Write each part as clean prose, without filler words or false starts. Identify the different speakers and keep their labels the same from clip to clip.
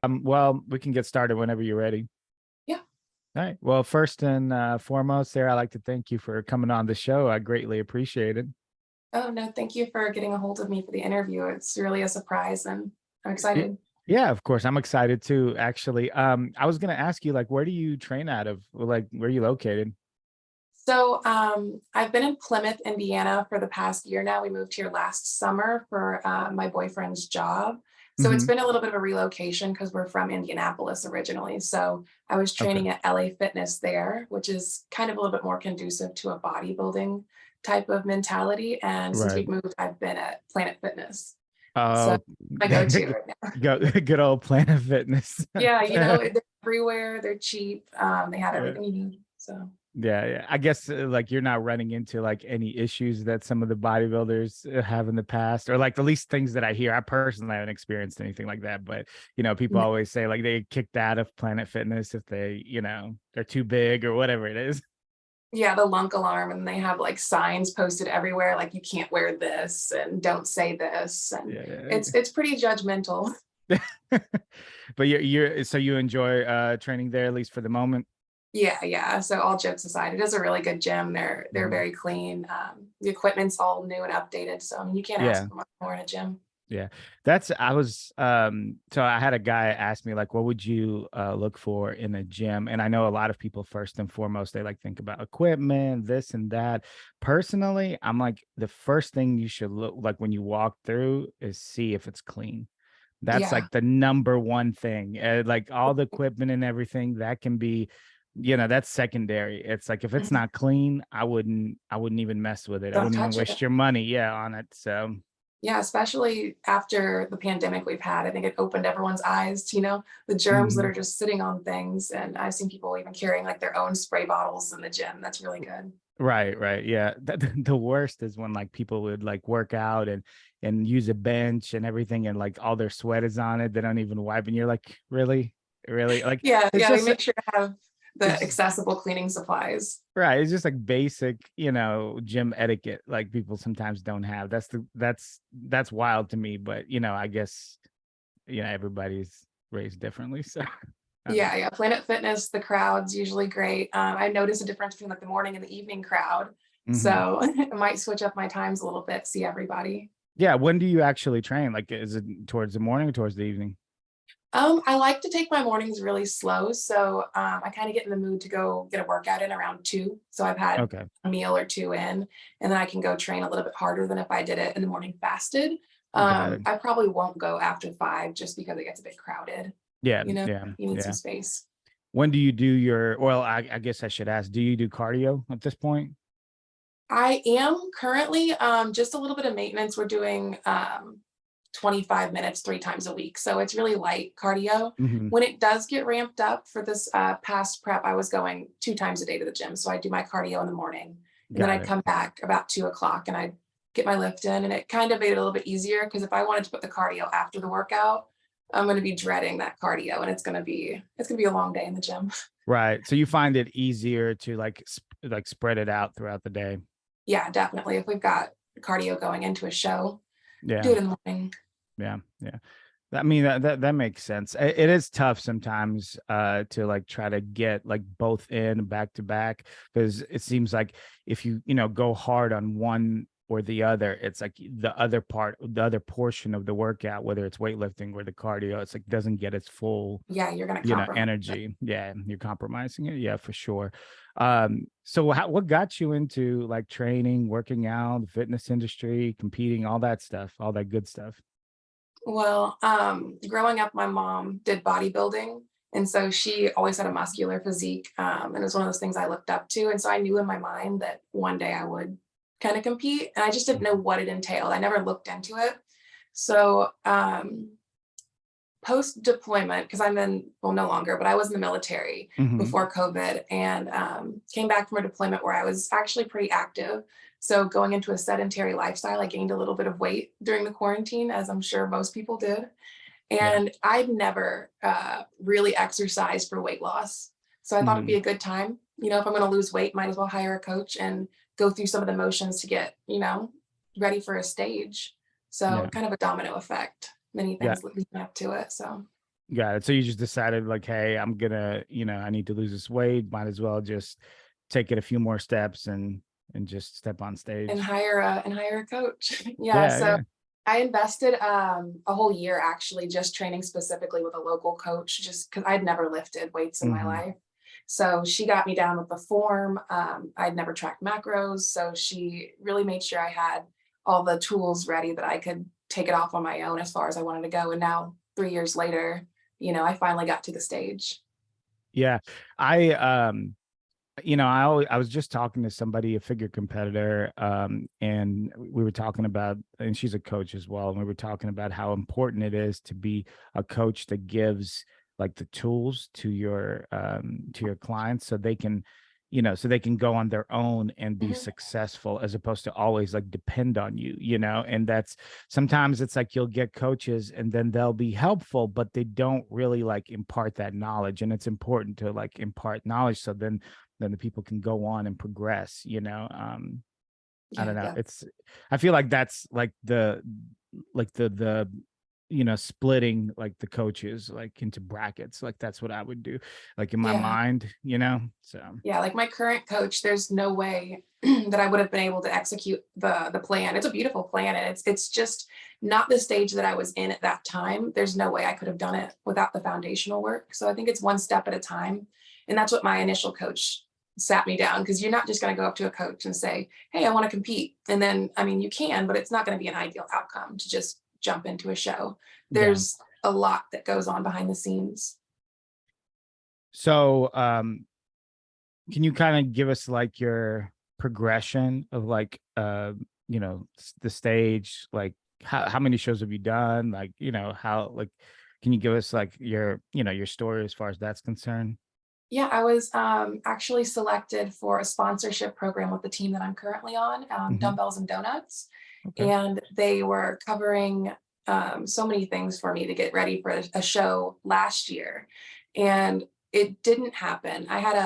Speaker 1: Well, we can get started whenever you're ready.
Speaker 2: Yeah.
Speaker 1: All right. Well, first and foremost, Sarah, I'd like to thank you for coming on the show. I greatly appreciate it.
Speaker 2: Oh, no, thank you for getting a hold of me for the interview. It's really a surprise and I'm
Speaker 1: Y-
Speaker 2: excited.
Speaker 1: Yeah, of course. I'm excited too, actually. I was gonna ask you, like, where do you train out of? Like, where are you located?
Speaker 2: So I've been in Plymouth, Indiana for the past year now. We moved here last summer for my boyfriend's job. So it's
Speaker 1: Hmm.
Speaker 2: been a little bit of a relocation because we're from Indianapolis originally. So I was
Speaker 1: Okay.
Speaker 2: training at LA Fitness there, which is kind of a little bit more conducive to a bodybuilding type of mentality. And since
Speaker 1: Right.
Speaker 2: we've moved, I've been at Planet Fitness. So
Speaker 1: Oh,
Speaker 2: I go to right now.
Speaker 1: good old Planet Fitness.
Speaker 2: Yeah, they're everywhere, they're cheap, they have
Speaker 1: Yeah.
Speaker 2: everything you need, so
Speaker 1: Yeah, I guess like you're not running into like any issues that some of the bodybuilders have in the past, or like the least things that I hear. I personally haven't experienced anything like that, but people
Speaker 2: n
Speaker 1: always say like they get kicked out of Planet Fitness if they, they're too big or whatever it is.
Speaker 2: yeah, the lunk alarm, and they have, like, signs posted everywhere, like, "You can't wear this," and "Don't say this," and
Speaker 1: Yeah.
Speaker 2: it's pretty judgmental.
Speaker 1: But you're so you enjoy training there at least for the moment.
Speaker 2: Yeah, yeah, so all jokes aside, it is a really good gym, they're
Speaker 1: Mhm.
Speaker 2: very clean, the equipment's all new and updated, so, I mean, you can't ask
Speaker 1: Yeah.
Speaker 2: for much more in a gym.
Speaker 1: Yeah. That's I was so I had a guy ask me like what would you look for in a gym? And I know a lot of people first and foremost they like think about equipment, this and that. Personally, I'm like the first thing you should look like when you walk through is see if it's clean. That's
Speaker 2: Yeah,
Speaker 1: like the number one thing. Like all the equipment and everything that can be that's secondary. It's like if it's
Speaker 2: mhm,
Speaker 1: not clean, I wouldn't even mess with it. I
Speaker 2: don't
Speaker 1: wouldn't even
Speaker 2: touch
Speaker 1: waste
Speaker 2: it.
Speaker 1: your money, yeah, on it. So
Speaker 2: Yeah, especially after the pandemic we've had, I think it opened everyone's eyes to, the germs that
Speaker 1: mhm.
Speaker 2: are just sitting on things. And I've seen people even carrying like their own spray bottles in the gym. That's really good.
Speaker 1: Right, right. Yeah. The worst is when like people would like work out and use a bench and everything and like all their sweat is on it. They don't even wipe and you're like, really? Really? Like
Speaker 2: Yeah,
Speaker 1: it's
Speaker 2: yeah, they
Speaker 1: just
Speaker 2: make sure to have the
Speaker 1: it's just
Speaker 2: accessible cleaning supplies.
Speaker 1: right. It's just like basic, gym etiquette like people sometimes don't have. That's wild to me, but I guess everybody's raised differently. So I don't know.
Speaker 2: Yeah, yeah. Planet Fitness, the crowd's usually great. I notice a difference between like the morning and the evening crowd.
Speaker 1: Mhm.
Speaker 2: So I might switch up my times a little bit, see everybody.
Speaker 1: Yeah. When do you actually train? Like is it towards the morning or towards the evening?
Speaker 2: I like to take my mornings really slow, so, I kinda get in the mood to go get a workout in around 2, so I've had
Speaker 1: Okay.
Speaker 2: a meal or 2 in, and then I can go train a little bit harder than if I did it in the morning fasted.
Speaker 1: Got it.
Speaker 2: I probably won't go after 5 just because it gets a bit crowded,
Speaker 1: Yeah.
Speaker 2: you know?
Speaker 1: Yeah.
Speaker 2: You need some
Speaker 1: Yeah.
Speaker 2: space.
Speaker 1: When do you do your well, I guess I should ask, do you do cardio at this point?
Speaker 2: I am currently, just a little bit of maintenance. We're doing, 25 minutes 3 times a week, so it's really light cardio.
Speaker 1: Mhm.
Speaker 2: When it does get ramped up for this, past prep, I was going 2 times a day to the gym, so I do my cardio in the morning, and then
Speaker 1: Got
Speaker 2: I'd
Speaker 1: it.
Speaker 2: come back about 2 o'clock, and I'd get my lift in, and it kind of made it a little bit easier because if I wanted to put the cardio after the workout, I'm gonna be dreading that cardio, and it's gonna be a long day in the gym.
Speaker 1: Right. So you find it easier to like spread it out throughout the day.
Speaker 2: Yeah, definitely. If we've got cardio going into a show, do
Speaker 1: Yeah.
Speaker 2: it in the morning.
Speaker 1: Yeah. Yeah. I mean that makes sense. It is tough sometimes to like try to get like both in back to back because it seems like if you go hard on one or the other, it's like the other portion of the workout, whether it's weightlifting or the cardio, it's like doesn't get its full
Speaker 2: Yeah, you're gonna compromise.
Speaker 1: energy. Yeah, you're compromising it. Yeah, for sure. So what got you into like training, working out, the fitness industry, competing, all that stuff, all that good stuff?
Speaker 2: Well, growing up, my mom did bodybuilding, and so she always had a muscular physique, and it was one of those things I looked up to, and so I knew in my mind that one day I would kinda compete, and I just didn't know
Speaker 1: Mhm.
Speaker 2: what it entailed. I never looked into it. So, post deployment, because I'm in, well, no longer, but I was in the military
Speaker 1: Mhm.
Speaker 2: before COVID and came back from a deployment where I was actually pretty active. So, going into a sedentary lifestyle, I gained a little bit of weight during the quarantine, as I'm sure most people did.
Speaker 1: Yeah.
Speaker 2: And I'd never really exercised for weight loss. So, I thought it'd be
Speaker 1: Mhm.
Speaker 2: a good time. If I'm going to lose weight, might as well hire a coach and go through some of the motions to get, ready for a stage. So,
Speaker 1: Yeah.
Speaker 2: kind of a domino effect, many
Speaker 1: Yeah.
Speaker 2: things leading up to it. So,
Speaker 1: Got it. So you just decided like, hey, I'm gonna, I need to lose this weight. Might as well just take it a few more steps and just step on
Speaker 2: And
Speaker 1: stage.
Speaker 2: hire a coach. Yeah,
Speaker 1: Yeah,
Speaker 2: so
Speaker 1: yeah.
Speaker 2: I invested, a whole year actually just training specifically with a local coach just because 'cause I'd never lifted weights in my
Speaker 1: Hmm.
Speaker 2: life. So she got me down with the form, I'd never tracked macros, so she really made sure I had all the tools ready that I could take it off on my own as far as I wanted to go, and now 3 years later, I finally got to the stage.
Speaker 1: Yeah. I I was just talking to somebody, a figure competitor, and we were talking about, and she's a coach as well, and we were talking about how important it is to be a coach that gives like the tools to your clients so they can, so they can go on their own and be
Speaker 2: Mhm.
Speaker 1: successful as opposed to always like depend on you, and that's sometimes it's like you'll get coaches and then they'll be helpful, but they don't really like impart that knowledge. And it's important to like impart knowledge so then the people can go on and progress, I
Speaker 2: Yeah,
Speaker 1: don't know.
Speaker 2: yeah.
Speaker 1: I feel like that's like the splitting like the coaches like into brackets. Like that's what I would do, like in my
Speaker 2: Yeah.
Speaker 1: mind. So
Speaker 2: Yeah, like my current coach, there's no way that I would have been able to execute the plan. It's a beautiful plan, and it's just not the stage that I was in at that time. There's no way I could have done it without the foundational work. So I think it's one step at a time, and that's what my initial coach sat me down because you're not just going to go up to a coach and say, "Hey, I want to compete," and then I mean you can, but it's not going to be an ideal outcome to just jump into a show.
Speaker 1: yeah.
Speaker 2: There's a lot that goes on behind the scenes.
Speaker 1: So can you kind of give us like your progression of like the stage, like how many shows have you done, like how like can you give us like your story as far as that's concerned?
Speaker 2: Yeah, I was actually selected for a sponsorship program with the team that I'm currently on,
Speaker 1: Hmm.
Speaker 2: Dumbbells and Donuts.
Speaker 1: Okay.
Speaker 2: And they were covering so many things for me to get ready for a show last year. And it didn't happen. I had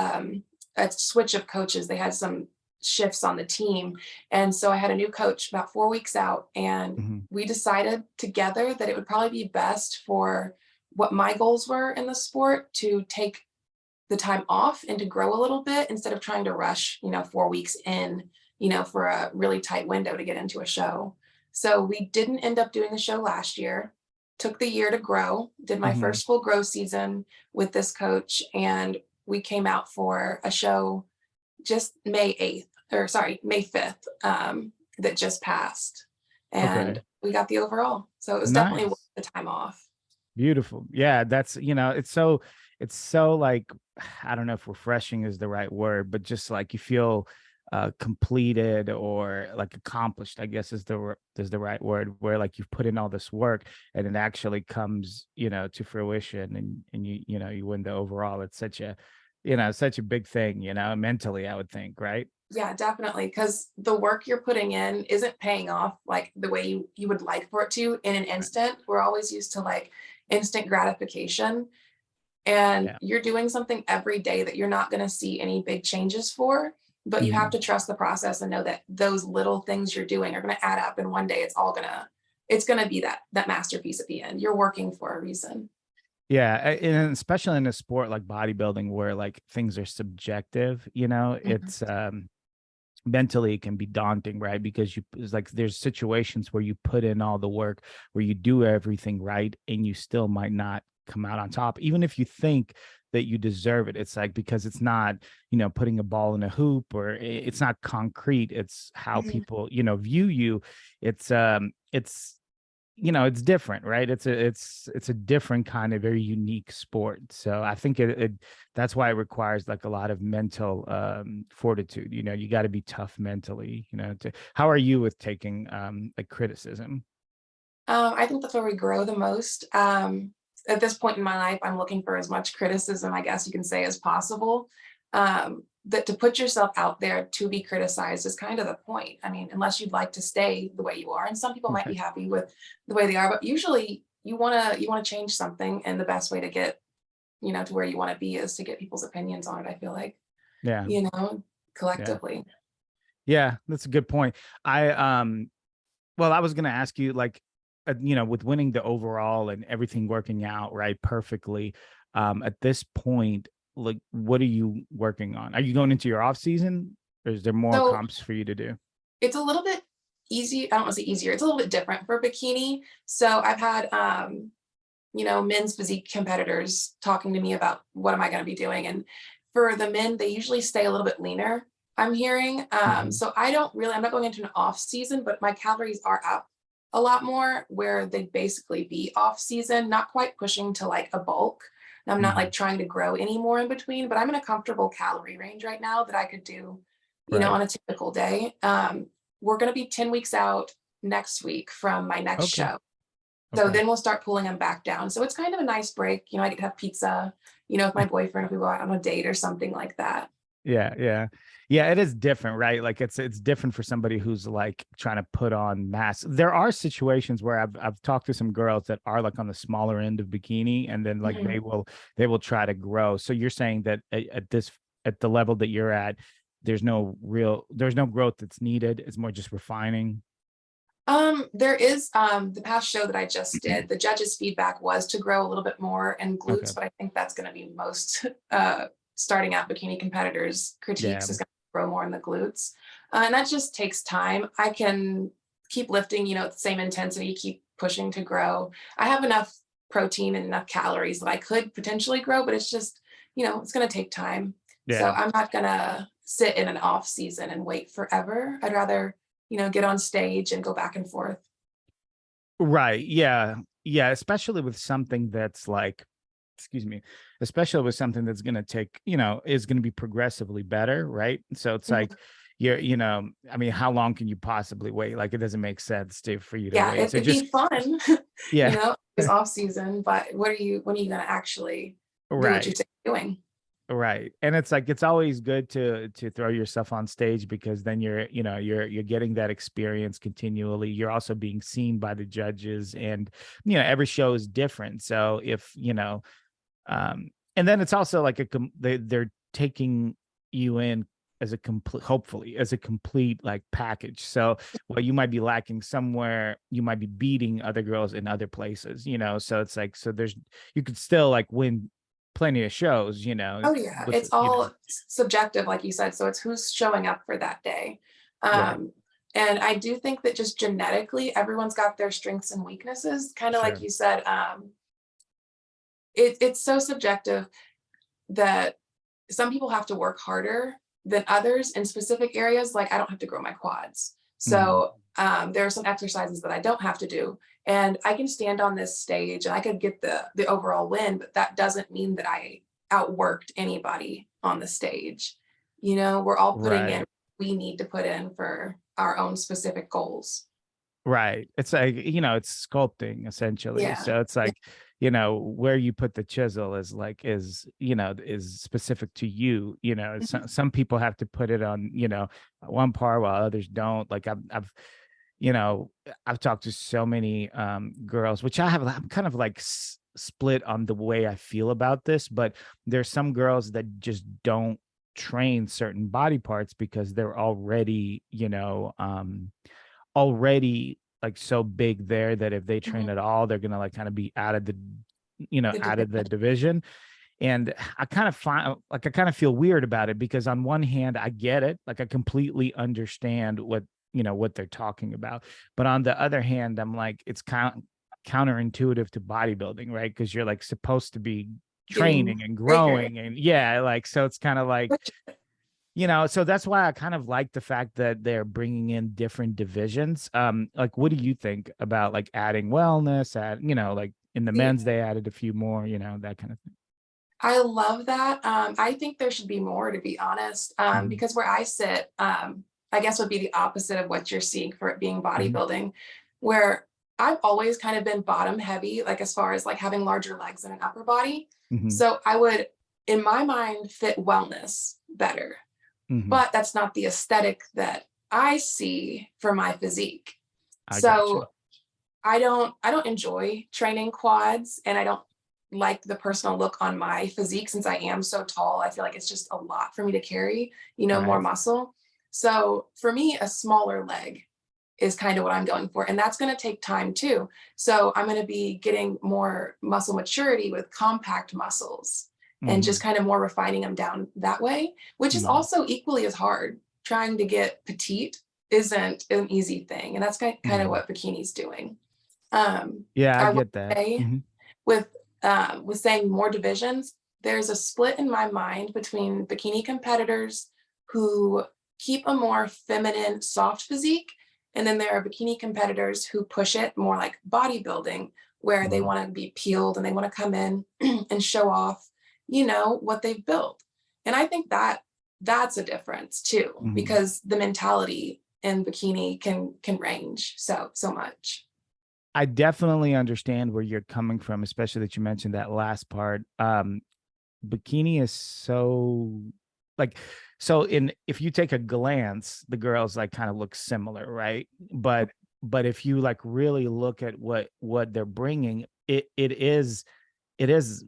Speaker 2: a switch of coaches, they had some shifts on the team. And so I had a new coach about 4 weeks out, and
Speaker 1: Hmm.
Speaker 2: we decided together that it would probably be best for what my goals were in the sport to take the time off and to grow a little bit instead of trying to rush, 4 weeks in, for a really tight window to get into a show. So we didn't end up doing the show last year. Took the year to grow, did my
Speaker 1: Hmm.
Speaker 2: first full grow season with this coach, and we came out for a show just May 8th, or sorry, May 5th, that just passed.
Speaker 1: Okay.
Speaker 2: And we got the overall. So it was definitely worth
Speaker 1: Nice.
Speaker 2: the time off.
Speaker 1: Beautiful. Yeah, that's it's so like I don't know if refreshing is the right word, but just like you feel completed or like accomplished, I guess is the right word, where like you've put in all this work and it actually comes, to fruition and you win the overall. It's such a big thing, mentally, I would think, right?
Speaker 2: Yeah, definitely. Because the work you're putting in isn't paying off like the way you would like for it to in an
Speaker 1: Right.
Speaker 2: instant. We're always used to like instant gratification, and
Speaker 1: Yeah.
Speaker 2: you're doing something every day that you're not going to see any big changes for, but you have
Speaker 1: Mhm.
Speaker 2: to trust the process and know that those little things you're doing are going to add up, and one day it's going to be that masterpiece at the end. You're working for a reason.
Speaker 1: Yeah, and especially in a sport like bodybuilding where like things are subjective,
Speaker 2: Mhm.
Speaker 1: it's mentally it can be daunting, right? Because it's like there's situations where you put in all the work, where you do everything right and you still might not come out on top even if you think that you deserve it. It's like because it's not, putting a ball in a hoop or it's not concrete. It's how
Speaker 2: Mhm.
Speaker 1: people, view you. It's different, right? It's a different kind of very unique sport. So I think it that's why it requires like a lot of mental fortitude. You got to be tough mentally, how are you with taking like criticism?
Speaker 2: I think that's where we grow the most. At this point in my life, I'm looking for as much criticism, I guess you can say, as possible. That to put yourself out there to be criticized is kind of the point. I mean, unless you'd like to stay the way you are, and some people might be
Speaker 1: Right.
Speaker 2: happy with the way they are, but usually you wanna change something, and the best way to get to where you want to be is to get people's opinions on it. I feel like
Speaker 1: Yeah.
Speaker 2: you know
Speaker 1: Yeah.
Speaker 2: collectively.
Speaker 1: Yeah, that's a good point. I well, I was gonna ask you, like, with winning the overall and everything working out right perfectly, at this point, like, what are you working on? Are you going into your off season, or is there more
Speaker 2: So
Speaker 1: comps for you to do?
Speaker 2: it's a little bit easy. I don't want to say easier. It's a little bit different for bikini. So I've had, men's physique competitors talking to me about what am I going to be doing. And for the men, they usually stay a little bit leaner, I'm hearing.
Speaker 1: Mhm.
Speaker 2: So I'm not going into an off season, but my calories are up a lot more where they'd basically be off season, not quite pushing to like a bulk. And I'm not
Speaker 1: Mhm.
Speaker 2: like trying to grow anymore in between, but I'm in a comfortable calorie range right now that I could do,
Speaker 1: Right.
Speaker 2: on a typical day. We're going to be 10 weeks out next week from my next
Speaker 1: Okay.
Speaker 2: show. So
Speaker 1: Okay.
Speaker 2: then we'll start pulling them back down. So it's kind of a nice break. I get to have pizza, with my boyfriend if we go out on a date or something like that.
Speaker 1: Yeah, yeah. Yeah, it is different, right? Like it's different for somebody who's like trying to put on mass. There are situations where I've talked to some girls that are like on the smaller end of bikini, and then like
Speaker 2: Mhm.
Speaker 1: they will try to grow. So you're saying that at the level that you're at, there's no growth that's needed. It's more just refining.
Speaker 2: There is the past show that I just did, the judges' feedback was to grow a little bit more in
Speaker 1: Okay.
Speaker 2: glutes, but I think that's going to be most starting out bikini competitors'
Speaker 1: Yeah.
Speaker 2: critiques is going to grow more in the glutes. And that just takes time. I can keep lifting, at the same intensity, keep pushing to grow. I have enough protein and enough calories that I could potentially grow, but it's just, it's going to take time. So
Speaker 1: Yeah.
Speaker 2: I'm not going to sit in an off season and wait forever. I'd rather get on stage and go back and forth.
Speaker 1: Right. Yeah. Yeah. Especially with something that's like, excuse me, especially with something that's going to take, is going to be progressively better. Right. So it's like,
Speaker 2: Mhm.
Speaker 1: I mean, how long can you possibly wait? Like, it doesn't make sense for you to
Speaker 2: Yeah,
Speaker 1: wait. So
Speaker 2: it'd
Speaker 1: just,
Speaker 2: be fun,
Speaker 1: yeah.
Speaker 2: it's off season, but when are you gonna actually do what you
Speaker 1: Right.
Speaker 2: say you're doing?
Speaker 1: Right. And it's like it's always good to throw yourself on stage, because then you're getting that experience continually. You're also being seen by the judges, and every show is different. So if, and then it's also like they're taking you in as a complete, hopefully as a complete like package. So while you might be lacking somewhere, you might be beating other girls in other places, so it's like, so you could still like win plenty of shows,
Speaker 2: Oh, yeah,
Speaker 1: with,
Speaker 2: it's all subjective, like you said, so it's who's showing up for that day.
Speaker 1: right.
Speaker 2: Um, and I do think that just genetically, everyone's got their strengths and weaknesses, kinda like
Speaker 1: Sure.
Speaker 2: you said, it's so subjective that some people have to work harder than others in specific areas. Like I don't have to grow my quads.
Speaker 1: Mhm.
Speaker 2: So there are some exercises that I don't have to do. And I can stand on this stage and I could get the overall win, but that doesn't mean that I outworked anybody on the stage. We're all putting in
Speaker 1: Right.
Speaker 2: we need to put in for our own specific goals.
Speaker 1: Right. It's like, it's sculpting essentially.
Speaker 2: Yeah.
Speaker 1: So it's
Speaker 2: Yeah.
Speaker 1: like, where you put the chisel is like, is specific to you.
Speaker 2: Mhm.
Speaker 1: Some people have to put it on, one part while others don't. Like you know, I've talked to so many girls, which I'm kind of like split on the way I feel about this, but there's some girls that just don't train certain body parts because they're already, already like so big there that if they train
Speaker 2: Mhm.
Speaker 1: at all, they're gonna like kind of be out of the,
Speaker 2: The
Speaker 1: out of the
Speaker 2: division.
Speaker 1: division. And I kind of feel weird about it, because on one hand, I get it. Like I completely understand what they're talking about. But on the other hand, I'm like, it's counterintuitive to bodybuilding, right? Because you're like supposed to be
Speaker 2: Getting
Speaker 1: training and
Speaker 2: bigger.
Speaker 1: growing, and yeah, like, so it's kind of like,
Speaker 2: Which
Speaker 1: so that's why I kind of like the fact that they're bringing in different divisions. Like, what do you think about like adding wellness, like in the
Speaker 2: see,
Speaker 1: men's they added a few more, that kind of
Speaker 2: I love that. I think there should be more, to be honest,
Speaker 1: thing.
Speaker 2: because where I sit, I guess would be the opposite of what you're seeing for it being
Speaker 1: Hmm.
Speaker 2: bodybuilding, where I've always kind of been bottom heavy, like as far as like having larger legs and an upper body.
Speaker 1: Hmm.
Speaker 2: So I would, in my mind, fit wellness better,
Speaker 1: Hmm.
Speaker 2: but that's not the aesthetic that I see for my physique.
Speaker 1: I got you.
Speaker 2: So I don't enjoy training quads and I don't like the personal look on my physique since I am so tall. I feel like it's just a lot for me to carry, more
Speaker 1: Right.
Speaker 2: muscle. So for me, a smaller leg is kind of what I'm going for. And that's going to take time too. So I'm going to be getting more muscle maturity with compact muscles and just
Speaker 1: Mhm.
Speaker 2: kind of more refining them down that way, which is
Speaker 1: Mhm.
Speaker 2: also equally as hard. Trying to get petite isn't an easy thing. And that's kind of
Speaker 1: Mhm.
Speaker 2: what bikini's doing.
Speaker 1: Yeah, I
Speaker 2: I will
Speaker 1: get that.
Speaker 2: say
Speaker 1: Mhm.
Speaker 2: with saying more divisions, there's a split in my mind between bikini competitors who keep a more feminine, soft physique, and then there are bikini competitors who push it more like bodybuilding, where they
Speaker 1: Mhm.
Speaker 2: want to be peeled and they want to come in and show off, what they've built. And I think that that's a difference too,
Speaker 1: Mhm.
Speaker 2: because the mentality in bikini can range so much.
Speaker 1: I definitely understand where you're coming from, especially that you mentioned that last part. Bikini is so like so in if you take a glance, the girls like kind of look similar, right? But if you like really look at what they're bringing, it is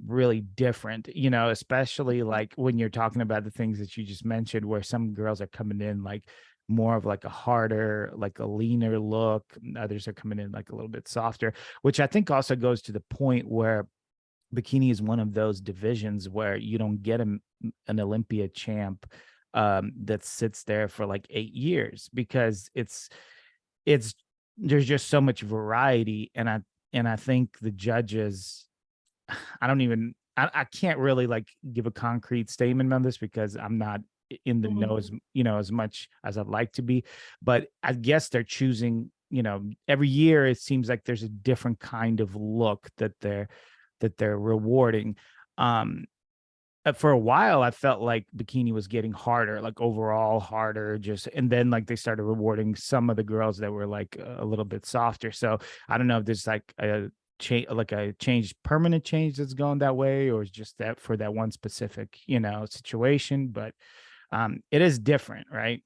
Speaker 1: really different, especially like when you're talking about the things that you just mentioned, where some girls are coming in like more of like a harder, like a leaner look, and others are coming in like a little bit softer, which I think also goes to the point where bikini is one of those divisions where you don't get an Olympia champ that sits there for like 8 years because it's there's just so much variety, and I think the judges, I don't even I can't really like give a concrete statement on this because I'm not in the know
Speaker 2: Mhm.
Speaker 1: as much as I'd like to be, but I guess they're choosing, every year it seems like there's a different kind of look that they're rewarding. Um for a while I felt like bikini was getting harder, like overall harder, just and then like they started rewarding some of the girls that were like a little bit softer. So I don't know if there's like a change, like a change, permanent change that's going that way, or it's just that for that one specific, situation. But it is different, right?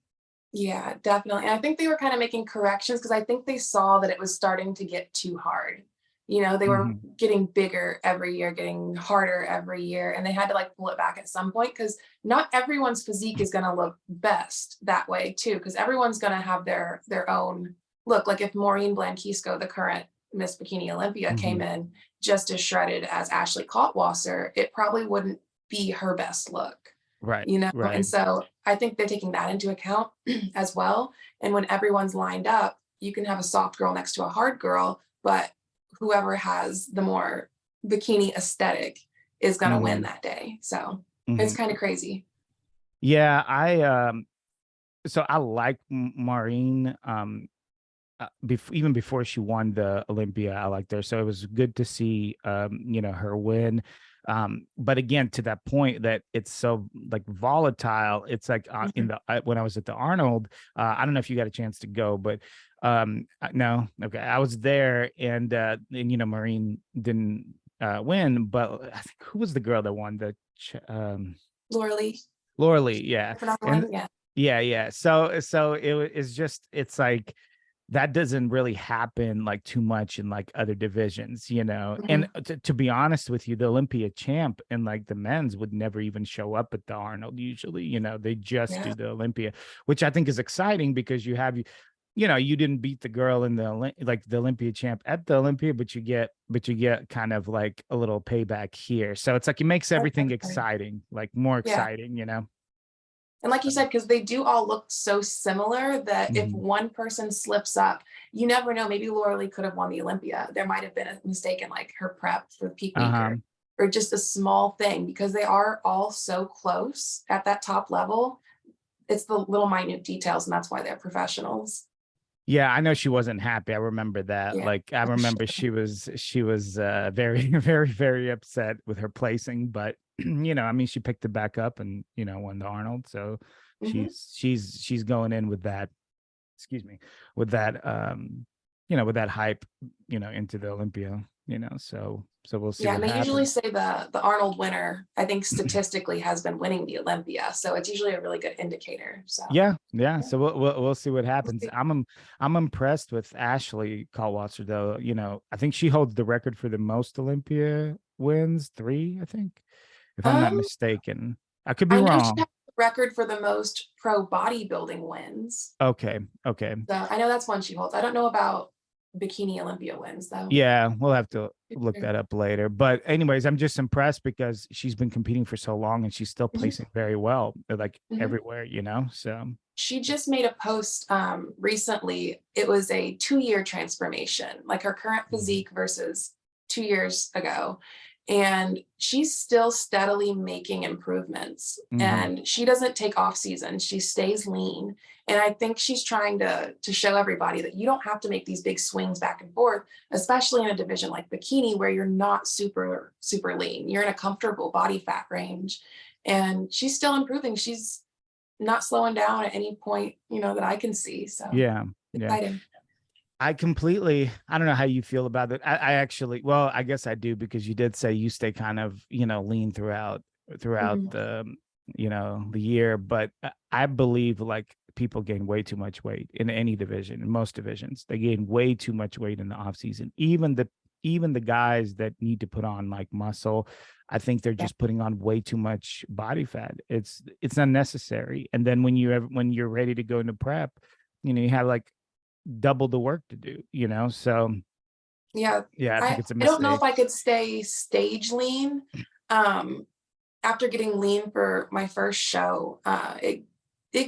Speaker 2: Yeah, definitely. And I think they were kind of making corrections because I think they saw that it was starting to get too hard. They were
Speaker 1: Hmm.
Speaker 2: getting bigger every year, getting harder every year, and they had to like pull it back at some point because not everyone's physique is going to look best that way too, because everyone's going to have their own look. Like if Maureen Blanquisco, the current Miss Bikini Olympia, came
Speaker 1: Hmm.
Speaker 2: in just as shredded as Ashley Kaltwasser, it probably wouldn't be her best look.
Speaker 1: Right,
Speaker 2: And
Speaker 1: right.
Speaker 2: so I think they're taking that into account as well. And when everyone's lined up, you can have a soft girl next to a hard girl, but whoever has the more bikini aesthetic is going to win
Speaker 1: Hmm.
Speaker 2: that day. So it's
Speaker 1: Hmm.
Speaker 2: kind of crazy.
Speaker 1: Yeah, so I like Maureen. Even before she won the Olympia, I liked her. So it was good to see, her win. But again, to that point that it's so like volatile. It's like
Speaker 2: Mhm.
Speaker 1: when I was at the Arnold, I don't know if you got a chance to go, but no, okay, I was there, and Maureen didn't win, but I think who was the girl that won
Speaker 2: Laura Lee,
Speaker 1: Laura Lee, yeah,
Speaker 2: another
Speaker 1: and
Speaker 2: one. Yeah.
Speaker 1: yeah, yeah. So it's just it's like that doesn't really happen like too much in like other divisions, And
Speaker 2: Mhm.
Speaker 1: to be honest with you, the Olympia champ and like the men's would never even show up at the Arnold usually, they just
Speaker 2: Yeah.
Speaker 1: do the Olympia, which I think is exciting because you didn't beat the girl in like the Olympia champ at the Olympia, but you get kind of like a little payback here. So it's like it makes everything
Speaker 2: Definitely.
Speaker 1: exciting, like more
Speaker 2: Yeah.
Speaker 1: exciting.
Speaker 2: And like you
Speaker 1: So,
Speaker 2: said, because they do all look so similar that if
Speaker 1: mhm.
Speaker 2: one person slips up, you never know. Maybe Laura Lee could have won the Olympia. There might have been a mistake in like her prep for peak week
Speaker 1: Uh-huh.
Speaker 2: or just a small thing because they are all so close at that top level. It's the little minute details, and that's why they're professionals.
Speaker 1: Yeah, I know she wasn't happy. I remember that.
Speaker 2: Yeah.
Speaker 1: Like I remember she was very, very, very upset with her placing, but I mean she picked it back up and won the Arnold. So
Speaker 2: Hmm.
Speaker 1: she's going in with that, excuse me, with that with that hype, into the Olympia, so we'll see
Speaker 2: Yeah,
Speaker 1: what
Speaker 2: and they usually
Speaker 1: happens.
Speaker 2: say the Arnold winner, I think statistically has been winning the Olympia, so it's usually a really good indicator. So
Speaker 1: Yeah, yeah.
Speaker 2: yeah,
Speaker 1: So we'll see what
Speaker 2: we'll
Speaker 1: happens.
Speaker 2: see.
Speaker 1: I'm impressed with Ashley Kaltwasser though. I think she holds the record for the most Olympia wins, 3, I think, if I'm not
Speaker 2: Um,
Speaker 1: mistaken. I could be
Speaker 2: I know she
Speaker 1: wrong.
Speaker 2: record for the most pro bodybuilding wins.
Speaker 1: Okay. Okay.
Speaker 2: So I know that's one she holds. I don't know about Bikini Olympia wins though.
Speaker 1: Yeah, we'll have to look that up later. But anyways, I'm just impressed because she's been competing for so long and she's still
Speaker 2: Mhm,
Speaker 1: placing very well, like
Speaker 2: mhm.
Speaker 1: everywhere, you know? So,
Speaker 2: She just made a post recently. It was a 2-year transformation, like her current
Speaker 1: mhm,
Speaker 2: physique versus 2 years ago. And she's still steadily making improvements.
Speaker 1: mhm,
Speaker 2: And she doesn't take off season. She stays lean. And I think she's trying to show everybody that you don't have to make these big swings back and forth, especially in a division like bikini where you're not super, super lean. You're in a comfortable body fat range. And she's still improving. She's not slowing down at any point, that I can see. So
Speaker 1: yeah, yeah.
Speaker 2: exciting.
Speaker 1: I don't know how you feel about it. I actually, well, I guess I do because you did say you stay kind of, lean throughout
Speaker 2: Mhm.
Speaker 1: the year. But I believe like people gain way too much weight in any division, in most divisions. They gain way too much weight in the off season. Even the guys that need to put on like muscle, I think they're
Speaker 2: Yeah.
Speaker 1: just putting on way too much body fat. It's unnecessary. And then when you're ready to go into prep, you have like double the work to do, so
Speaker 2: Yeah.
Speaker 1: yeah, I think
Speaker 2: I,
Speaker 1: it's a
Speaker 2: I don't know if
Speaker 1: mistake.
Speaker 2: I could stay stage lean. Um, After getting lean for my first show, it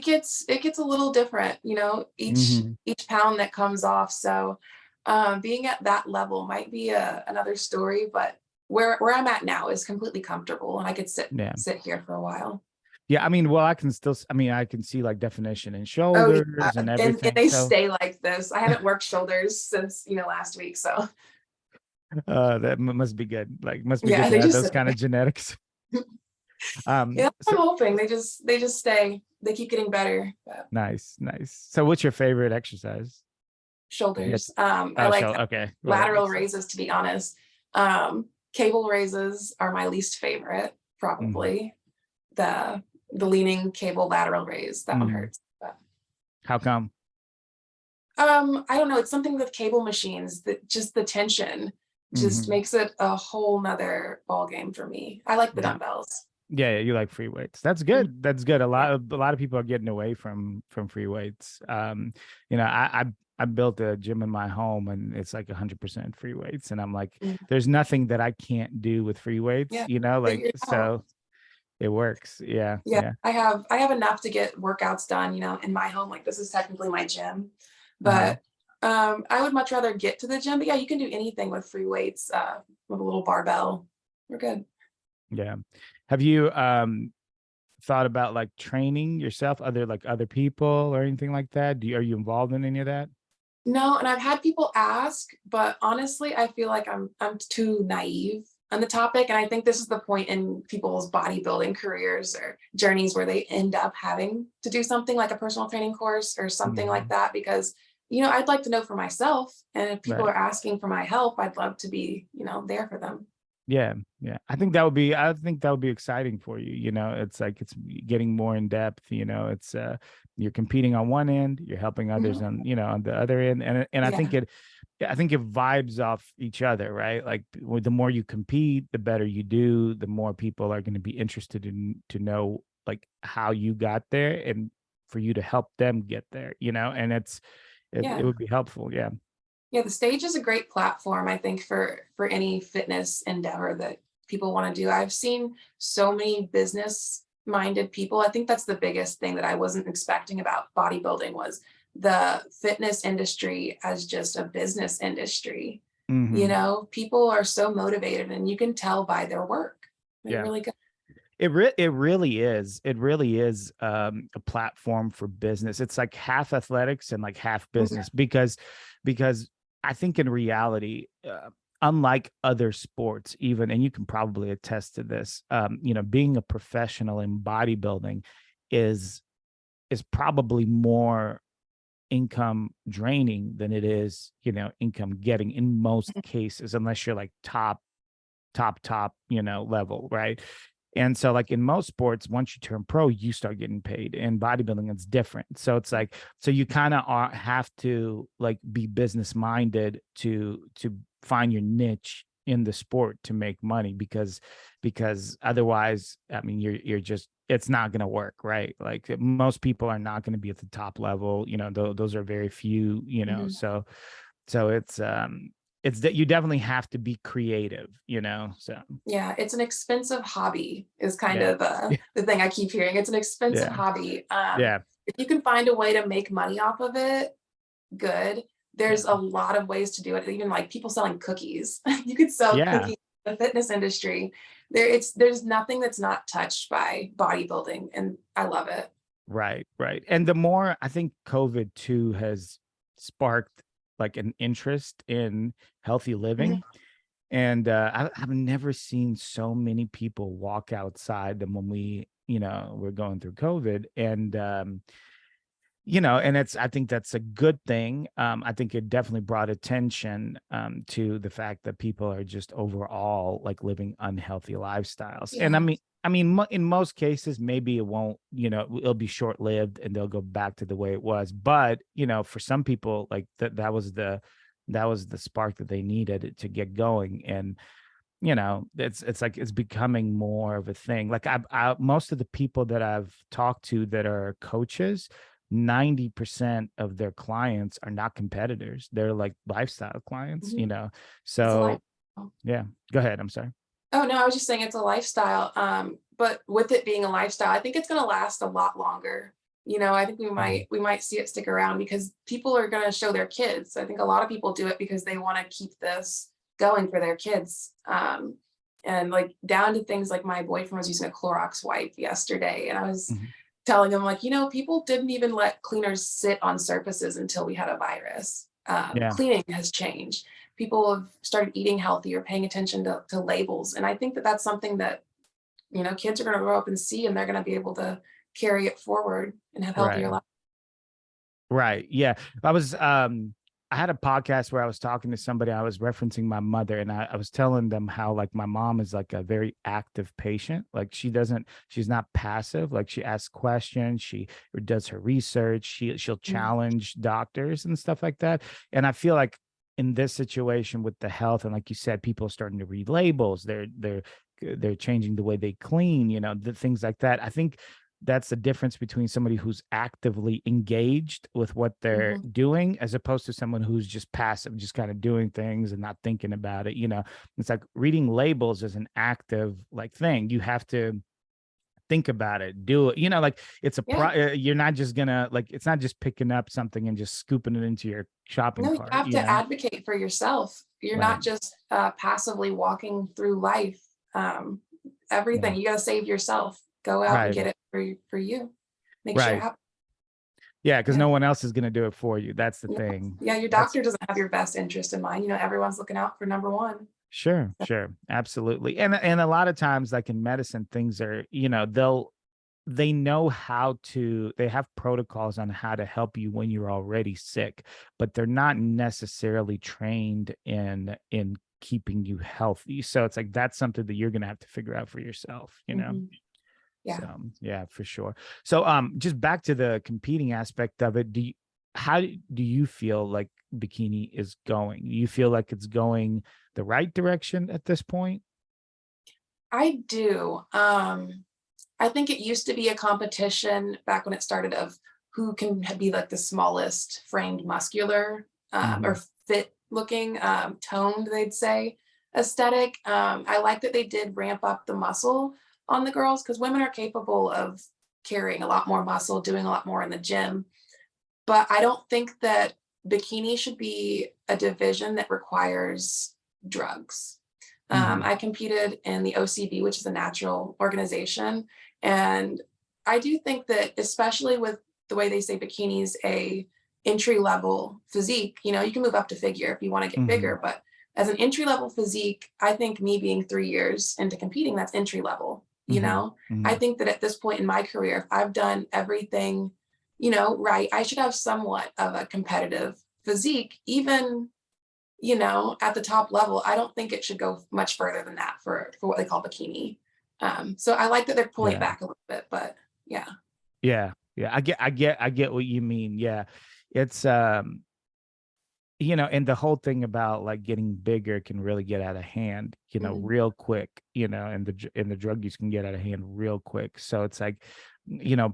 Speaker 2: gets a little different, each
Speaker 1: Hmm.
Speaker 2: each pound that comes off. So being at that level might be another story, but where I'm at now is completely comfortable and I could sit
Speaker 1: Yeah.
Speaker 2: sit here for a while.
Speaker 1: Yeah. I mean, well, I can see like definition in
Speaker 2: Oh, yeah,
Speaker 1: shoulders and
Speaker 2: and
Speaker 1: everything.
Speaker 2: they
Speaker 1: So
Speaker 2: stay like this. I haven't worked shoulders since, last week, so
Speaker 1: that must be good. Like, must be good
Speaker 2: yeah,
Speaker 1: to
Speaker 2: they
Speaker 1: have
Speaker 2: just
Speaker 1: those
Speaker 2: sit
Speaker 1: kind
Speaker 2: there.
Speaker 1: of genetics.
Speaker 2: Yeah, I'm
Speaker 1: So
Speaker 2: hoping they just stay. They keep getting better. But
Speaker 1: nice, nice. So what's your favorite exercise? Yeah.
Speaker 2: shoulders. I
Speaker 1: Oh,
Speaker 2: like
Speaker 1: okay. Well, that
Speaker 2: lateral
Speaker 1: makes sense.
Speaker 2: raises, to be honest. Cable raises are my least favorite,
Speaker 1: Hmm.
Speaker 2: probably. The leaning cable lateral raise, that one
Speaker 1: Hmm.
Speaker 2: hurts. But
Speaker 1: How come?
Speaker 2: I don't know, it's something with cable machines that just the tension just
Speaker 1: Hmm.
Speaker 2: makes it a whole nother ball game for me. I like the
Speaker 1: Yeah.
Speaker 2: dumbbells.
Speaker 1: Yeah, yeah, you like free weights. That's
Speaker 2: Mhm.
Speaker 1: good. That's good.
Speaker 2: Yeah.
Speaker 1: A lot of people are getting away from free weights. I built a gym in my home and it's like 100% free weights. And I'm like,
Speaker 2: Mm.
Speaker 1: there's nothing that I can't do with free weights,
Speaker 2: Yeah.
Speaker 1: like
Speaker 2: Figure it out.
Speaker 1: so it works. Yeah,
Speaker 2: Yeah,
Speaker 1: yeah.
Speaker 2: I have enough to get workouts done, in my home, like, this is technically my gym,
Speaker 1: Uh-huh.
Speaker 2: but, I would much rather get to the gym, but yeah, you can do anything with free weights, with a little barbell. We're good.
Speaker 1: Yeah. Have you thought about like training yourself, other people or anything like that? Are you involved in any of that?
Speaker 2: No, and I've had people ask, but honestly, I feel like I'm too naive on the topic, and I think this is the point in people's bodybuilding careers or journeys where they end up having to do something like a personal training course or something like
Speaker 1: Mhm.
Speaker 2: that because, I'd like to know for myself, and if people
Speaker 1: Right.
Speaker 2: are asking for my help, I'd love to be, there for them.
Speaker 1: Yeah, yeah. I think that would be exciting for you, It's like it's getting more in depth, you're competing on one end, you're helping others
Speaker 2: Mhm.
Speaker 1: on the other end. And
Speaker 2: Yeah,
Speaker 1: I think it vibes off each other, right? Like the more you compete, the better you do, the more people are going to be interested in to know like how you got there and for you to help them get there, and it
Speaker 2: yeah.
Speaker 1: would be helpful. Yeah.
Speaker 2: Yeah, the stage is a great platform, I think, for any fitness endeavor that people want to do. I've seen so many business-minded people. I think that's the biggest thing that I wasn't expecting about bodybuilding was the fitness industry as just a business industry.
Speaker 1: Hmm.
Speaker 2: People are so motivated and you can tell by their work. They're
Speaker 1: Yeah.
Speaker 2: really good.
Speaker 1: It really is. It really is a platform for business. It's like half athletics and like half
Speaker 2: Mhm,
Speaker 1: business because I think in reality, unlike other sports, even, and you can probably attest to this, being a professional in bodybuilding is is probably more income draining than it is, income getting in most
Speaker 2: mhm.
Speaker 1: cases, unless you're like top, level, right? And so, like in most sports, once you turn pro, you start getting paid. In bodybuilding, it's different. So it's like, so you kind of have to like be business minded to find your niche in the sport to make money because otherwise, I mean, you're just it's not going to work, right? Like most people are not going to be at the top level, those are very few,
Speaker 2: Mhm.
Speaker 1: so it's that you definitely have to be creative, so
Speaker 2: Yeah, it's an expensive hobby is kind
Speaker 1: yeah.
Speaker 2: of, the thing I keep hearing. It's an expensive
Speaker 1: Yeah.
Speaker 2: hobby.
Speaker 1: Yeah.
Speaker 2: If you can find a way to make money off of it, good.
Speaker 1: Yeah.
Speaker 2: There's a lot of ways to do it, even, like, people selling cookies. You could sell
Speaker 1: Yeah.
Speaker 2: cookies in the fitness industry. There's nothing that's not touched by bodybuilding, and I love it.
Speaker 1: Right, right. And the more I think COVID too has sparked like an interest in healthy
Speaker 2: Mhm,
Speaker 1: living. And I've never seen so many people walk outside than when we're going through COVID. And and I think that's a good thing. I think it definitely brought attention to the fact that people are just overall like living unhealthy lifestyles. And
Speaker 2: yeah,
Speaker 1: in most cases, maybe it won't, it'll be short lived and they'll go back to the way it was. But for some people, like that was the spark that they needed to get going. And it's like it's becoming more of a thing. Like most of the people that I've talked to that are coaches, 90% of their clients are not competitors. They're like lifestyle clients,
Speaker 2: mhm. It's a
Speaker 1: So
Speaker 2: lifestyle.
Speaker 1: yeah, go ahead. I'm sorry.
Speaker 2: Oh, no, I was just saying it's a lifestyle, but with it being a lifestyle, I think it's gonna last a lot longer. I think we
Speaker 1: Mhm.
Speaker 2: might we might see it stick around because people are gonna show their kids. I think a lot of people do it because they wanna keep this going for their kids, and, like, down to things like my boyfriend was using a Clorox wipe yesterday, and I was
Speaker 1: Mhm.
Speaker 2: telling him, like, people didn't even let cleaners sit on surfaces until we had a virus.
Speaker 1: Yeah.
Speaker 2: Cleaning has changed. People have started eating healthier, paying attention to labels. And I think that that's something that, kids are going to grow up and see, and they're going to be able to carry it forward and have healthier
Speaker 1: Right.
Speaker 2: lives.
Speaker 1: Right. Yeah. I had a podcast where I was talking to somebody. I was referencing my mother, and I was telling them how like my mom is like a very active patient. Like she's not passive. Like she asks questions, she does her research, she'll
Speaker 2: Mm,
Speaker 1: challenge doctors and stuff like that. And I feel like in this situation with the health, and like you said, people are starting to read labels, they're changing the way they clean, the things like that. I think that's the difference between somebody who's actively engaged with what they're
Speaker 2: mhm.
Speaker 1: doing as opposed to someone who's just passive, just kind of doing things and not thinking about it. It's like reading labels is an active like thing. You have to think about it, do it, like it's
Speaker 2: Yeah.
Speaker 1: you're not just gonna like, it's not just picking up something and just scooping it into your shopping
Speaker 2: No, you
Speaker 1: cart,
Speaker 2: have to advocate for yourself. You're
Speaker 1: right.
Speaker 2: not just passively walking through life. Um,
Speaker 1: Yeah.
Speaker 2: everything you got to save yourself. Go out and
Speaker 1: Right.
Speaker 2: get it for you. Make sure it
Speaker 1: Right.
Speaker 2: happens.
Speaker 1: Yeah, because
Speaker 2: Yeah.
Speaker 1: no one else is gonna do it for you. That's the
Speaker 2: No.
Speaker 1: thing.
Speaker 2: Yeah, your
Speaker 1: That's
Speaker 2: doctor doesn't have your best interest in mind. Everyone's looking out for number one.
Speaker 1: Sure, sure. Absolutely. And a lot of times like in medicine, things are, they know how to, they have protocols on how to help you when you're already sick, but they're not necessarily trained in keeping you healthy. So it's like that's something that you're gonna have to figure out for yourself.
Speaker 2: Mhm. Yeah.
Speaker 1: So yeah, for sure. So just back to the competing aspect of it, how do you feel like bikini is going? Do you feel like it's going the right direction at this point?
Speaker 2: I do. I think it used to be a competition back when it started of who can be like the smallest framed muscular or
Speaker 1: Hmm.
Speaker 2: fit looking, toned, they'd say, aesthetic. I like that they did ramp up the muscle on the girls because women are capable of carrying a lot more muscle, doing a lot more in the gym. But I don't think that bikini should be a division that requires drugs.
Speaker 1: Hmm.
Speaker 2: I competed in the OCB, which is a natural organization. And I do think that, especially with the way they say bikini's a entry level physique, you can move up to figure if you want to get
Speaker 1: Hmm.
Speaker 2: bigger. But as an entry level physique, I think me being 3 years into competing, that's entry level.
Speaker 1: Hmm.
Speaker 2: I
Speaker 1: Hmm.
Speaker 2: think that at this point in my career, if I've done everything right, I should have somewhat of a competitive physique, even, at the top level. I don't think it should go much further than that for what they call bikini. So I like that they're pulling it
Speaker 1: Yeah.
Speaker 2: back a little bit, but yeah.
Speaker 1: Yeah. Yeah. I get what you mean. Yeah. It's and the whole thing about like getting bigger can really get out of hand,
Speaker 2: Mhm.
Speaker 1: real quick, and the drug use can get out of hand real quick. So it's like,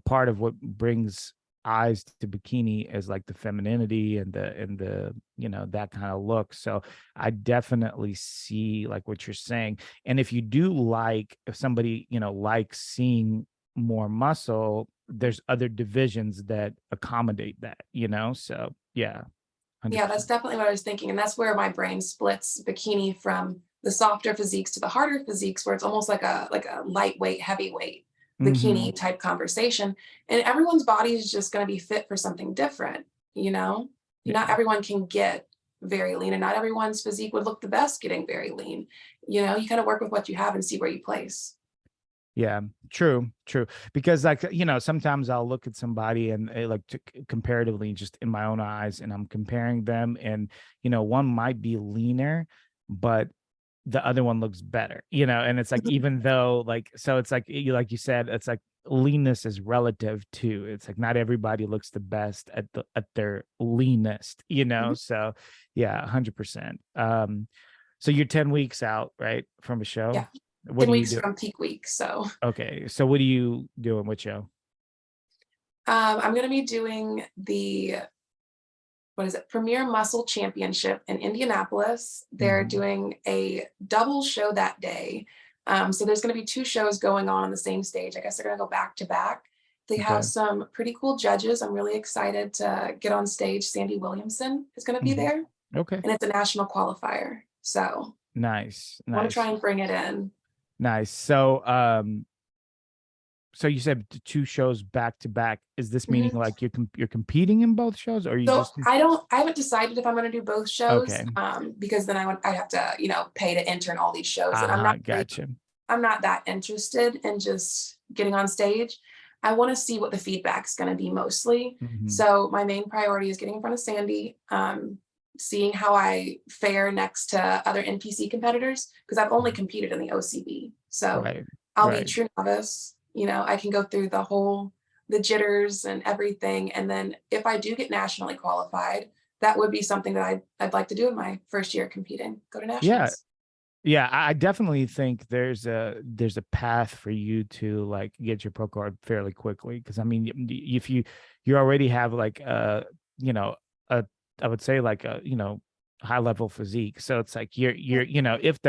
Speaker 1: part of what brings eyes to bikini is like the femininity and the that kind of look. So I definitely see like what you're saying. And if you do like, if somebody, likes seeing more muscle, there's other divisions that accommodate that, so yeah.
Speaker 2: Yeah, that's
Speaker 1: 100%.
Speaker 2: definitely what I was thinking, and that's where my brain splits bikini from the softer physiques to the harder physiques, where it's almost like a lightweight, heavyweight
Speaker 1: Mhm.
Speaker 2: bikini type conversation, and everyone's body is just gonna be fit for something different, you know? Not
Speaker 1: Yeah.
Speaker 2: everyone can get very lean, and not everyone's physique would look the best getting very lean, you kinda work with what you have and see where you place.
Speaker 1: Yeah. True, true. Because like, sometimes I'll look at somebody and like comparatively just in my own eyes, and I'm comparing them, and one might be leaner, but the other one looks better, and it's like, even though like, so it's like like you said, it's like leanness is relative too. It's like not everybody looks the best at their leanest,
Speaker 2: Mhm.
Speaker 1: so yeah, 100%. So you're 10 weeks out, right, from a show?
Speaker 2: Yeah,
Speaker 1: What
Speaker 2: 10
Speaker 1: do you
Speaker 2: weeks
Speaker 1: do?
Speaker 2: from peak week, so
Speaker 1: Okay, so what are you doing? What show?
Speaker 2: I'm gonna be doing the what is it? Premier Muscle Championship in Indianapolis. They're
Speaker 1: Mhm.
Speaker 2: doing a double show that day. So there's going to be two shows going on the same stage. I guess they're going to go back to back. They have
Speaker 1: Okay.
Speaker 2: some pretty cool judges. I'm really excited to get on stage. Sandy Williamson is going to be
Speaker 1: Mhm.
Speaker 2: there,
Speaker 1: Okay.
Speaker 2: and it's a national qualifier. So
Speaker 1: Nice,
Speaker 2: I want to try
Speaker 1: nice,
Speaker 2: and bring it in.
Speaker 1: nice. So you said 2 shows back to back. Is this meaning
Speaker 2: Mhm.
Speaker 1: like you're competing in both shows, or you
Speaker 2: So
Speaker 1: just
Speaker 2: I haven't decided if I'm going to do both shows
Speaker 1: okay.
Speaker 2: because then I have to pay to enter in all these shows, and
Speaker 1: Uh-huh, gotcha.
Speaker 2: I'm not that interested in just getting on stage. I want to see what the feedback's going to be mostly.
Speaker 1: Mhm,
Speaker 2: So my main priority is getting in front of Sandy, seeing how I fare next to other NPC competitors because I've only
Speaker 1: mhm.
Speaker 2: competed in the OCB. So
Speaker 1: Right,
Speaker 2: I'll be
Speaker 1: right.
Speaker 2: true novice. I can go through the jitters and everything, and then if I do get nationally qualified, that would be something that I'd like to do in my first year competing. Go to
Speaker 1: Yeah,
Speaker 2: nationals.
Speaker 1: yeah, I definitely think there's a path for you to like get your pro card fairly quickly, because I mean, if you already have like you know a I would say like a high level physique, so it's like you're if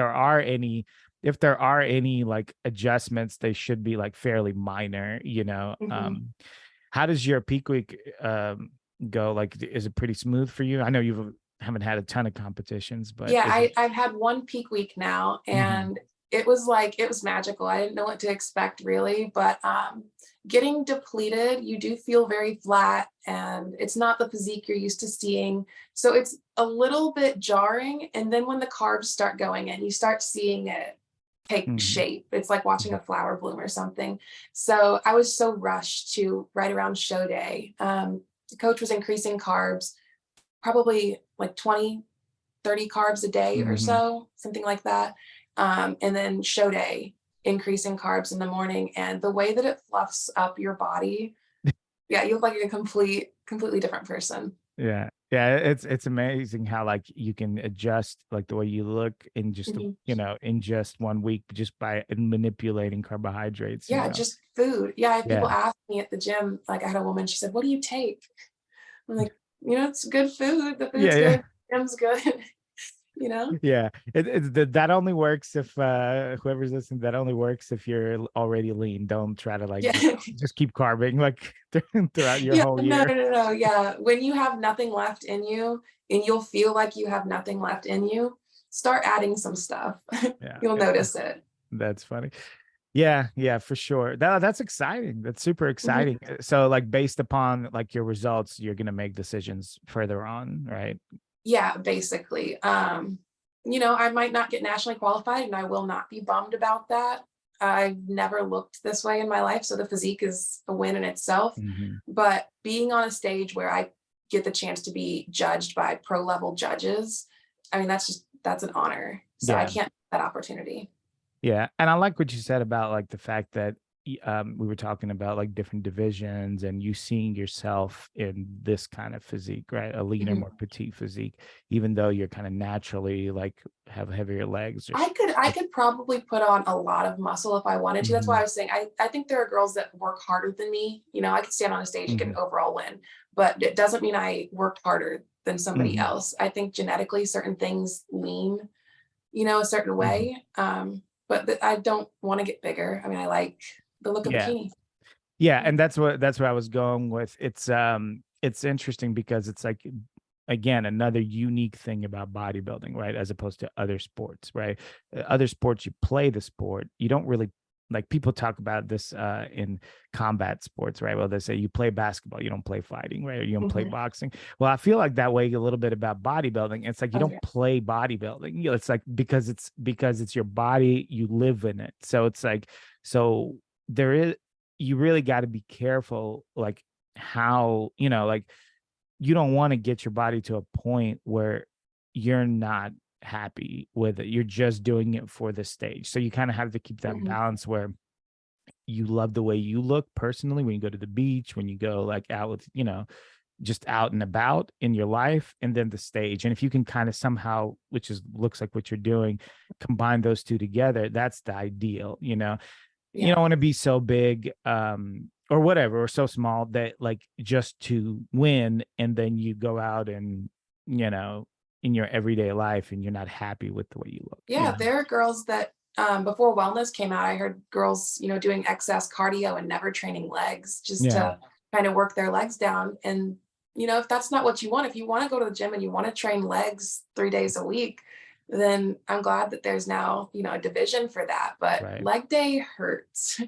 Speaker 1: there are any like adjustments, they should be like fairly minor.
Speaker 2: Mhm.
Speaker 1: How does your peak week go? Like, is it pretty smooth for you? I know you haven't had a ton of competitions, but
Speaker 2: Yeah,
Speaker 1: is it?
Speaker 2: I've had 1 peak week now,
Speaker 1: Mhm.
Speaker 2: and it was magical. I didn't know what to expect really, but, getting depleted, you do feel very flat, and it's not the physique you're used to seeing, so it's a little bit jarring, and then when the carbs start going in, you start seeing it take
Speaker 1: Mhm.
Speaker 2: shape. It's like watching
Speaker 1: Mhm.
Speaker 2: a flower bloom or something. So, I was so rushed to right around show day. The coach was increasing carbs, probably like 20 30 carbs a day or
Speaker 1: Mhm.
Speaker 2: so, something like that. And then show day, increasing carbs in the morning. And the way that it fluffs up your body, yeah, you look like a completely different person.
Speaker 1: Yeah. Yeah, it's amazing how like you can adjust like the way you look in just
Speaker 2: Mhm.
Speaker 1: in just 1 week just by manipulating carbohydrates.
Speaker 2: Yeah, just food. Yeah, I have people
Speaker 1: Yeah.
Speaker 2: ask me at the gym, like I had a woman, she said, "What do you take?" I'm like, it's good food. The
Speaker 1: Yeah,
Speaker 2: food's
Speaker 1: yeah.
Speaker 2: good. Gym's good. you know?
Speaker 1: Yeah. That only works if whoever's listening, that only works if you're already lean. Don't try to like just
Speaker 2: Yeah.
Speaker 1: just keep carbing like throughout your
Speaker 2: Yeah,
Speaker 1: whole
Speaker 2: no,
Speaker 1: year.
Speaker 2: no, no, no, yeah, when you have nothing left in you and you'll feel like you have nothing left in you, start adding some stuff.
Speaker 1: Yeah.
Speaker 2: You'll notice it.
Speaker 1: That's funny. Yeah, yeah, for sure. That's exciting. That's super
Speaker 2: Mhm.
Speaker 1: exciting. So like based upon like your results, you're gonna make decisions further on, right?
Speaker 2: Yeah, basically, I might not get nationally qualified, and I will not be bummed about that. I've never looked this way in my life, so the physique is a win in itself,
Speaker 1: Mhm.
Speaker 2: but being on a stage where I get the chance to be judged by pro level judges, I mean, that's an honor, so I
Speaker 1: Yeah.
Speaker 2: can't miss that opportunity.
Speaker 1: Yeah. And I like what you said about like the fact that we were talking about like different divisions and you seeing yourself in this kind of physique, right? A leaner,
Speaker 2: Mhm.
Speaker 1: more petite physique, even though you're kind of naturally like have heavier legs or
Speaker 2: I
Speaker 1: like,
Speaker 2: could probably put on a lot of muscle if I wanted to. That's why I
Speaker 1: mhm,
Speaker 2: was saying I think there are girls that work harder than me. You know, I could stand on a stage and get an
Speaker 1: mhm,
Speaker 2: overall win, but it doesn't mean I worked harder than somebody
Speaker 1: mhm,
Speaker 2: else. I think genetically certain things lean, you know, a certain
Speaker 1: mhm.
Speaker 2: way. But I don't want to get bigger. I mean, I like the look of
Speaker 1: Yeah.
Speaker 2: bikini.
Speaker 1: Yeah,
Speaker 2: Yeah.
Speaker 1: and that's what I was going with. It's interesting because it's like again another unique thing about bodybuilding, right? As opposed to other sports, right? Other sports you play the sport, you don't really like people talk about this in combat sports, right? Well, they say you play basketball, you don't play fighting, right? Or you don't play
Speaker 2: Mhm.
Speaker 1: boxing. Well, I feel like that way a little bit about bodybuilding. It's like you
Speaker 2: Oh,
Speaker 1: don't
Speaker 2: yeah.
Speaker 1: play bodybuilding. You know, it's like because it's your body, you live in it. So it's like so there is you really got to be careful like how like you don't want to get your body to a point where you're not happy with it, you're just doing it for the stage, so you kind of have to keep that
Speaker 2: Mhm.
Speaker 1: balance where you love the way you look personally when you go to the beach, when you go like out with just out and about in your life, and then the stage. And if you can kind of somehow, which is looks like what you're doing, combine those two together, that's the ideal. You
Speaker 2: Yeah.
Speaker 1: don't want to be so big or whatever or so small that like just to win, and then you go out and you know in your everyday life and you're not happy with the way you look,
Speaker 2: Yeah, there are girls that before wellness came out, I heard girls, you know, doing excess cardio and never training legs just
Speaker 1: yeah,
Speaker 2: to kind of work their legs down. And, you know, if that's not what you want, if you want to go to the gym and you want to train legs 3 days a week, then I'm glad that there's now, you know, a division for that. But
Speaker 1: right,
Speaker 2: leg day hurts.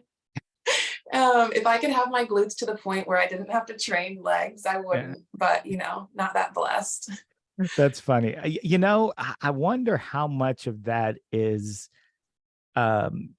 Speaker 2: If I could have my glutes to the point where I didn't have to train legs, I
Speaker 1: yeah.
Speaker 2: wouldn't. But, you know, not that blessed.
Speaker 1: That's funny. I wonder how much of that is um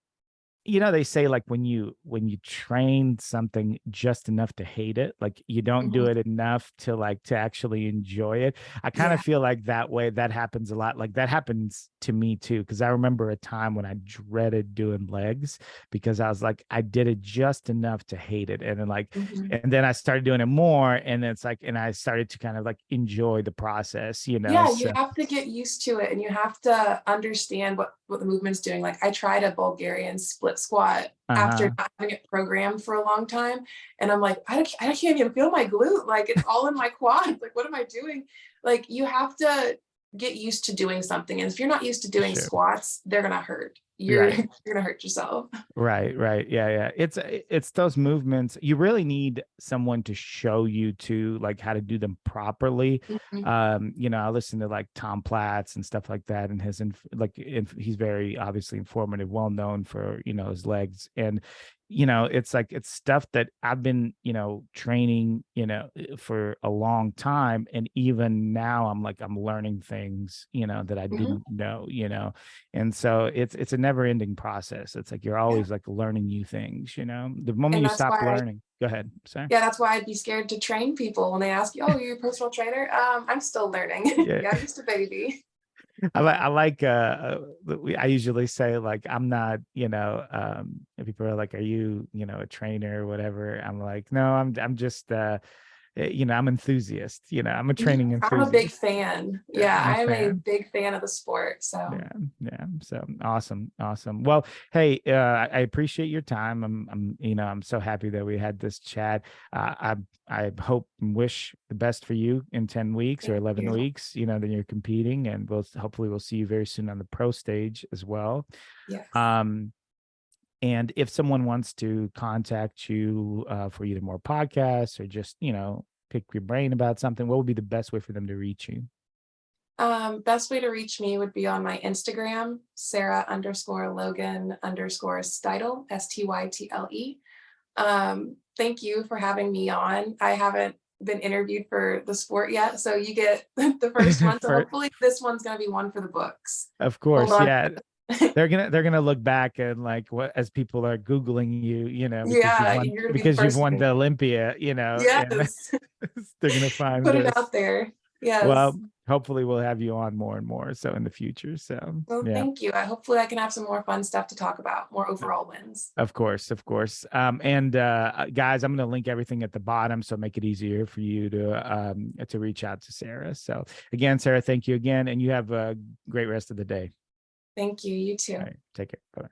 Speaker 1: they say like when you train something just enough to hate it, like you don't do
Speaker 2: Mhm.
Speaker 1: it enough to like to actually enjoy it. I kind of
Speaker 2: Yeah.
Speaker 1: feel like that way that happens a lot. Like that happens to me too, because I remember a time when I dreaded doing legs because I was like I did it just enough to hate it, and then
Speaker 2: Mhm.
Speaker 1: I started doing it more, and it's like and I started to kind of like enjoy the process,
Speaker 2: Yeah, you
Speaker 1: so
Speaker 2: have to get used to it and you have to understand what the movement's doing. Like I tried a Bulgarian split squat after
Speaker 1: uh-huh.
Speaker 2: not having it programmed for a long time. And I'm like, I can't even feel my glute. Like it's all in my quads. Like, what am I doing? Like you have to get used to doing something. And if you're not used to doing
Speaker 1: Sure.
Speaker 2: squats, they're gonna hurt. You're
Speaker 1: Right.
Speaker 2: you're gonna hurt yourself.
Speaker 1: Right. Yeah, yeah. It's those movements. You really need someone to show you to like how to do them properly.
Speaker 2: Mhm.
Speaker 1: I listen to like Tom Platz and stuff like that, and he's very obviously informative, well known for his legs, and it's like it's stuff that I've been training for a long time, and even now I'm learning things that I
Speaker 2: Mhm.
Speaker 1: didn't know. And so it's a never ending process. It's like you're
Speaker 2: Yeah.
Speaker 1: always like learning new things. The moment
Speaker 2: And
Speaker 1: you
Speaker 2: that's
Speaker 1: stop
Speaker 2: why
Speaker 1: learning, go ahead. Sorry.
Speaker 2: yeah, that's why I'd be scared to train people when they ask you, "Oh, you're a personal trainer?" I'm still learning.
Speaker 1: Yeah.
Speaker 2: Yeah, I'm just a baby.
Speaker 1: I usually say like I'm not, if people are like, are you, a trainer or whatever? I'm like, no, I'm just I'm enthusiast, I'm a
Speaker 2: Yeah,
Speaker 1: training
Speaker 2: I'm a big
Speaker 1: enthusiast.
Speaker 2: fan.
Speaker 1: Yeah,
Speaker 2: Yeah,
Speaker 1: I'm a
Speaker 2: I am a
Speaker 1: fan.
Speaker 2: big fan of the sport, so
Speaker 1: Yeah, yeah. So awesome, awesome. Well, hey, I appreciate your time. I'm so happy that we had this chat. I hope and wish the best for you in 10 weeks or
Speaker 2: thank
Speaker 1: 11
Speaker 2: you.
Speaker 1: weeks. Then you're competing, and hopefully we'll see you very soon on the pro stage as well.
Speaker 2: Yes.
Speaker 1: Um, and if someone wants to contact you for either more podcasts or just pick your brain about something, what would be the best way for them to reach you?
Speaker 2: Best way to reach me would be on my Instagram, Sarah_Logan_Steitle, Stytle. Thank you for having me on. I haven't been interviewed for the sport yet, so you get the first one. So
Speaker 1: For
Speaker 2: hopefully this one's gonna be one for the books.
Speaker 1: Of
Speaker 2: Hold
Speaker 1: course,
Speaker 2: on.
Speaker 1: yeah. They're gonna look back and like what as people are Googling you,
Speaker 2: Yeah, you're gonna be the
Speaker 1: because you've
Speaker 2: first
Speaker 1: won
Speaker 2: one.
Speaker 1: the Olympia, and
Speaker 2: Yes.
Speaker 1: they're gonna find
Speaker 2: Put it
Speaker 1: this.
Speaker 2: out there.
Speaker 1: Well,
Speaker 2: Yes.
Speaker 1: hopefully we'll have you on more and more so in the future. So
Speaker 2: Well,
Speaker 1: yeah.
Speaker 2: thank you. Hopefully I can have some more fun stuff to talk about, more overall wins.
Speaker 1: Of course, of course. And guys, I'm going to link everything at the bottom, so make it easier for you to reach out to Sarah. So again, Sarah, thank you again, and you have a great rest of the day.
Speaker 2: Thank you. You
Speaker 1: All
Speaker 2: too.
Speaker 1: right, take care. Bye.